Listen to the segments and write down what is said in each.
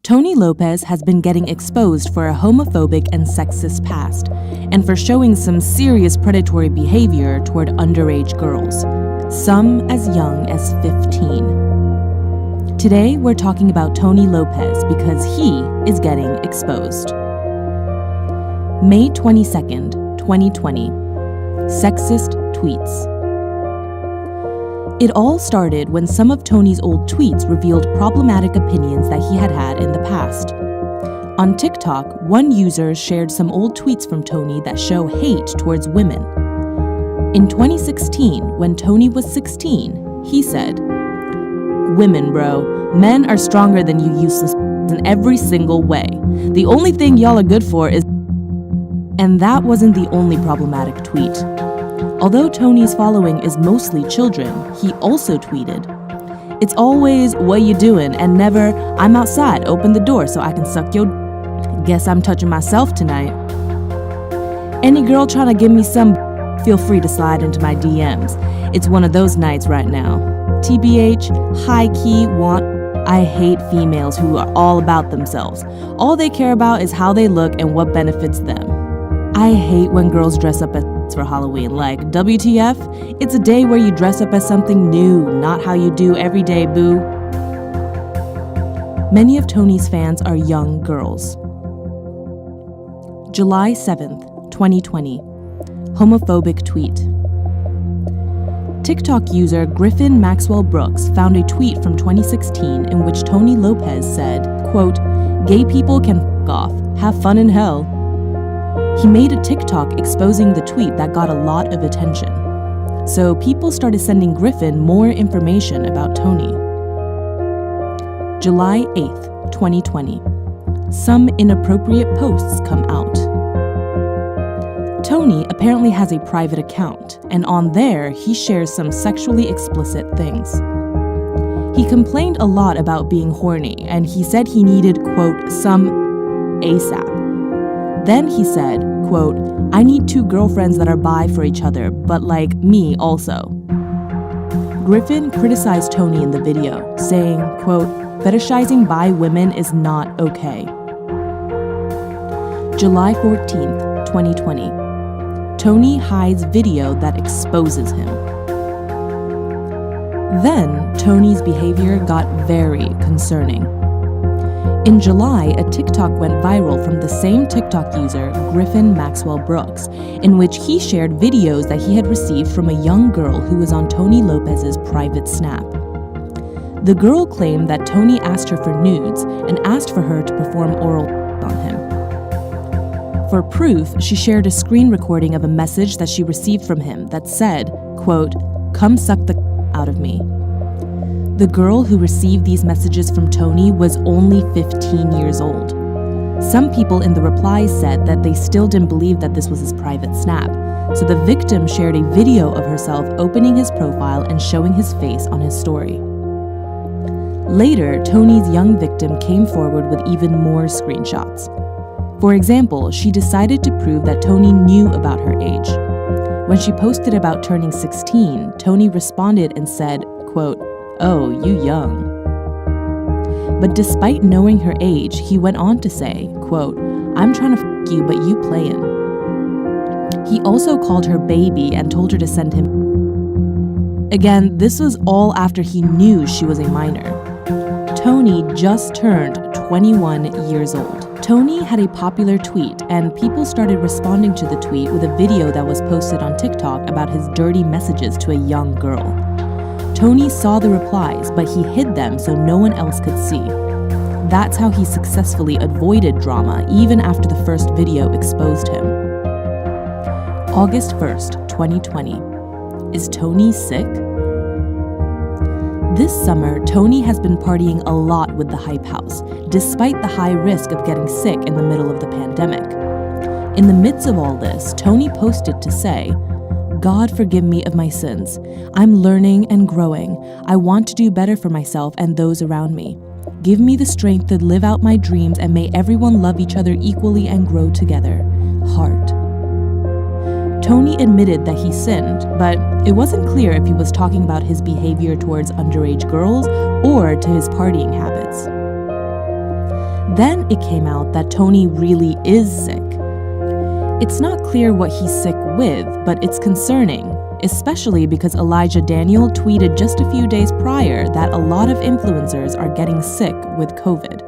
Tony Lopez has been getting exposed for a homophobic and sexist past, and for showing some serious predatory behavior toward underage girls, some as young as 15. Today, we're talking about Tony Lopez because he is getting exposed. May 22nd, 2020. Sexist tweets. It all started when some of Tony's old tweets revealed problematic opinions that he had had in the past. On TikTok, one user shared some old tweets from Tony that show hate towards women. In 2016, when Tony was 16, he said, "Women, bro. Men are stronger than you useless in every single way. The only thing y'all are good for is..." And that wasn't the only problematic tweet. Although Tony's following is mostly children, he also tweeted, "It's always, what you doing, and never, I'm outside, open the door so I can suck your guess I'm touching myself tonight. Any girl trying to give me some, feel free to slide into my DMs. It's one of those nights right now. TBH, high-key, I hate females who are all about themselves. All they care about is how they look and what benefits them. I hate when girls dress up as for Halloween. Like, WTF? It's a day where you dress up as something new, not how you do every day, boo." Many of Tony's fans are young girls. July 7th, 2020. Homophobic tweet. TikTok user Griffin Maxwell Brooks found a tweet from 2016 in which Tony Lopez said, quote, "Gay people can f*** off. Have fun in hell." He made a TikTok exposing the tweet that got a lot of attention. So people started sending Griffin more information about Tony. July 8th, 2020. Some inappropriate posts come out. Tony apparently has a private account, and on there he shares some sexually explicit things. He complained a lot about being horny, and he said he needed, quote, "some ASAP." Then he said, quote, "I need 2 girlfriends that are bi for each other, but like me also." Griffin criticized Tony in the video, saying, quote, "Fetishizing bi women is not okay." July 14th, 2020. Tony hides video that exposes him. Then, Tony's behavior got very concerning. In July, a TikTok went viral from the same TikTok user, Griffin Maxwell Brooks, in which he shared videos that he had received from a young girl who was on Tony Lopez's private Snap. The girl claimed that Tony asked her for nudes and asked for her to perform oral on him. For proof, she shared a screen recording of a message that she received from him that said, quote, "Come suck the out of me." The girl who received these messages from Tony was only 15 years old. Some people in the replies said that they still didn't believe that this was his private Snap, so the victim shared a video of herself opening his profile and showing his face on his story. Later, Tony's young victim came forward with even more screenshots. For example, she decided to prove that Tony knew about her age. When she posted about turning 16, Tony responded and said, quote, "Oh, you young." But despite knowing her age, he went on to say, quote, "I'm trying to f*** you, but you playin'." He also called her baby and told her to send him. Again, this was all after he knew she was a minor. Tony just turned 21 years old. Tony had a popular tweet, and people started responding to the tweet with a video that was posted on TikTok about his dirty messages to a young girl. Tony saw the replies, but he hid them so no one else could see. That's how he successfully avoided drama even after the first video exposed him. August 1st, 2020. Is Tony sick? This summer, Tony has been partying a lot with the Hype House, despite the high risk of getting sick in the middle of the pandemic. In the midst of all this, Tony posted to say, "God forgive me of my sins. I'm learning and growing. I want to do better for myself and those around me. Give me the strength to live out my dreams, and may everyone love each other equally and grow together. Heart." Tony admitted that he sinned, but it wasn't clear if he was talking about his behavior towards underage girls or to his partying habits. Then it came out that Tony really is sick. It's not clear what he's sick with, but it's concerning, especially because Elijah Daniel tweeted just a few days prior that a lot of influencers are getting sick with COVID.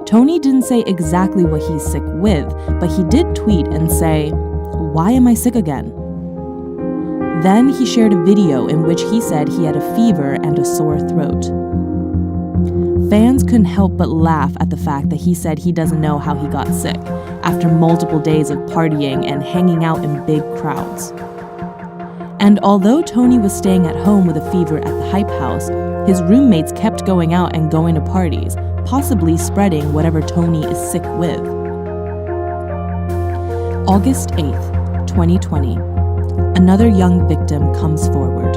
Tony didn't say exactly what he's sick with, but he did tweet and say, "Why am I sick again?" Then he shared a video in which he said he had a fever and a sore throat. Fans couldn't help but laugh at the fact that he said he doesn't know how he got sick after multiple days of partying and hanging out in big crowds. And although Tony was staying at home with a fever at the Hype House, his roommates kept going out and going to parties, possibly spreading whatever Tony is sick with. August 8th, 2020. Another young victim comes forward.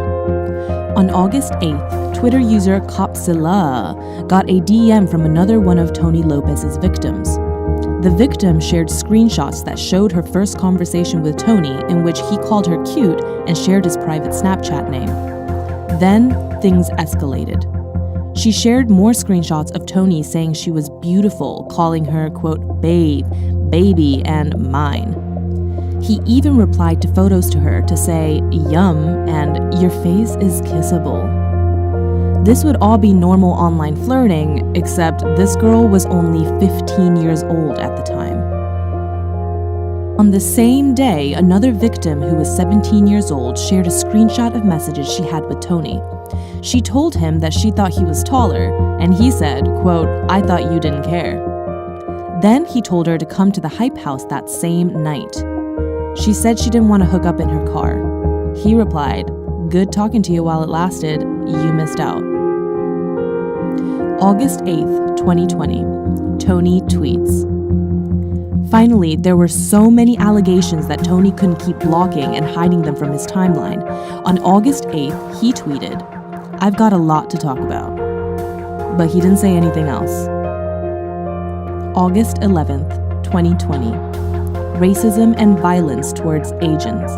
On August 8th, Twitter user Copzilla got a DM from another one of Tony Lopez's victims. The victim shared screenshots that showed her first conversation with Tony, in which he called her cute and shared his private Snapchat name. Then, things escalated. She shared more screenshots of Tony saying she was beautiful, calling her, quote, babe, baby, and mine. He even replied to photos to her to say, yum, and your face is kissable. This would all be normal online flirting, except this girl was only 15 years old at the time. On the same day, another victim who was 17 years old shared a screenshot of messages she had with Tony. She told him that she thought he was taller, and he said, quote, I thought you didn't care. Then he told her to come to the Hype House that same night. She said she didn't want to hook up in her car. He replied, good talking to you while it lasted, you missed out. August 8th, 2020. Tony tweets. Finally, there were so many allegations that Tony couldn't keep blocking and hiding them from his timeline. On August 8th, he tweeted, I've got a lot to talk about. But he didn't say anything else. August 11th, 2020. Racism and violence towards Asians.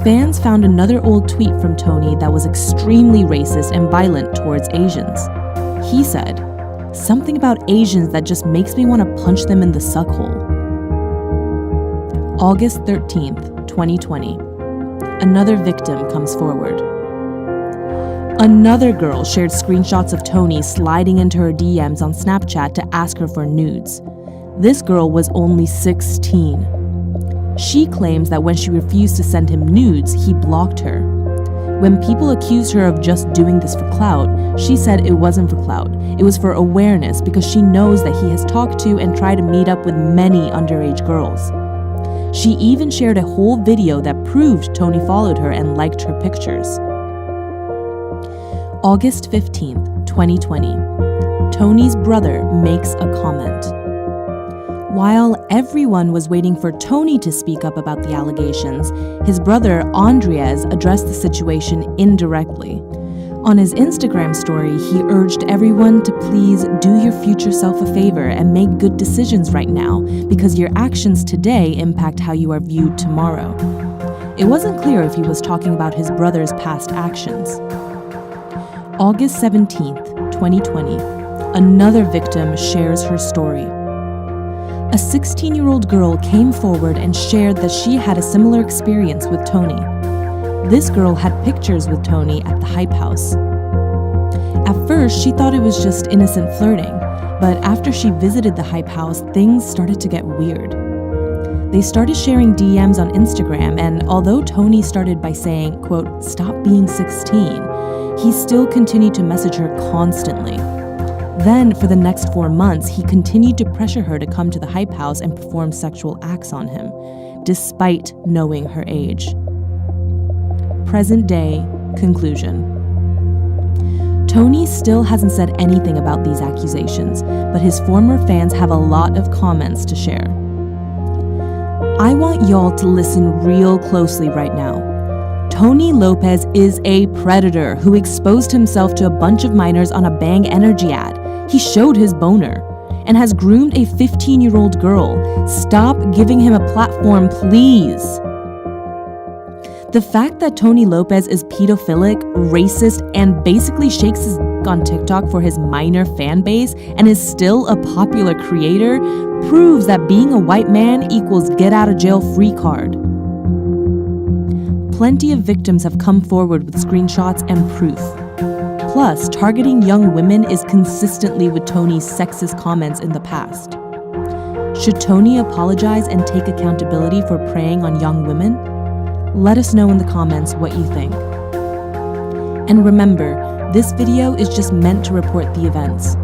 Fans found another old tweet from Tony that was extremely racist and violent towards Asians. He said, something about Asians that just makes me want to punch them in the suckhole. August 13th, 2020. Another victim comes forward. Another girl shared screenshots of Tony sliding into her DMs on Snapchat to ask her for nudes. This girl was only 16. She claims that when she refused to send him nudes, he blocked her. When people accused her of just doing this for clout, she said it wasn't for clout. It was for awareness because she knows that he has talked to and tried to meet up with many underage girls. She even shared a whole video that proved Tony followed her and liked her pictures. August 15th, 2020. Tony's brother makes a comment. While everyone was waiting for Tony to speak up about the allegations, his brother Andres addressed the situation indirectly. On his Instagram story, he urged everyone to please do your future self a favor and make good decisions right now, because your actions today impact how you are viewed tomorrow. It wasn't clear if he was talking about his brother's past actions. August 17th, 2020. Another victim shares her story. A 16-year-old girl came forward and shared that she had a similar experience with Tony. This girl had pictures with Tony at the Hype House. At first, she thought it was just innocent flirting, but after she visited the Hype House, things started to get weird. They started sharing DMs on Instagram, and although Tony started by saying, quote, stop being 16, he still continued to message her constantly. Then, for the next 4 months, he continued to pressure her to come to the Hype House and perform sexual acts on him, despite knowing her age. Present day conclusion. Tony still hasn't said anything about these accusations, but his former fans have a lot of comments to share. I want y'all to listen real closely right now. Tony Lopez is a predator who exposed himself to a bunch of minors on a Bang Energy ad. He showed his boner and has groomed a 15-year-old girl. Stop giving him a platform, please. The fact that Tony Lopez is pedophilic, racist, and basically shakes his on TikTok for his minor fan base and is still a popular creator proves that being a white man equals get out of jail free card. Plenty of victims have come forward with screenshots and proof. Plus, targeting young women is consistently with Tony's sexist comments in the past. Should Tony apologize and take accountability for preying on young women? Let us know in the comments what you think. And remember, this video is just meant to report the events.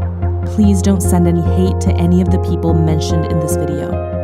Please don't send any hate to any of the people mentioned in this video.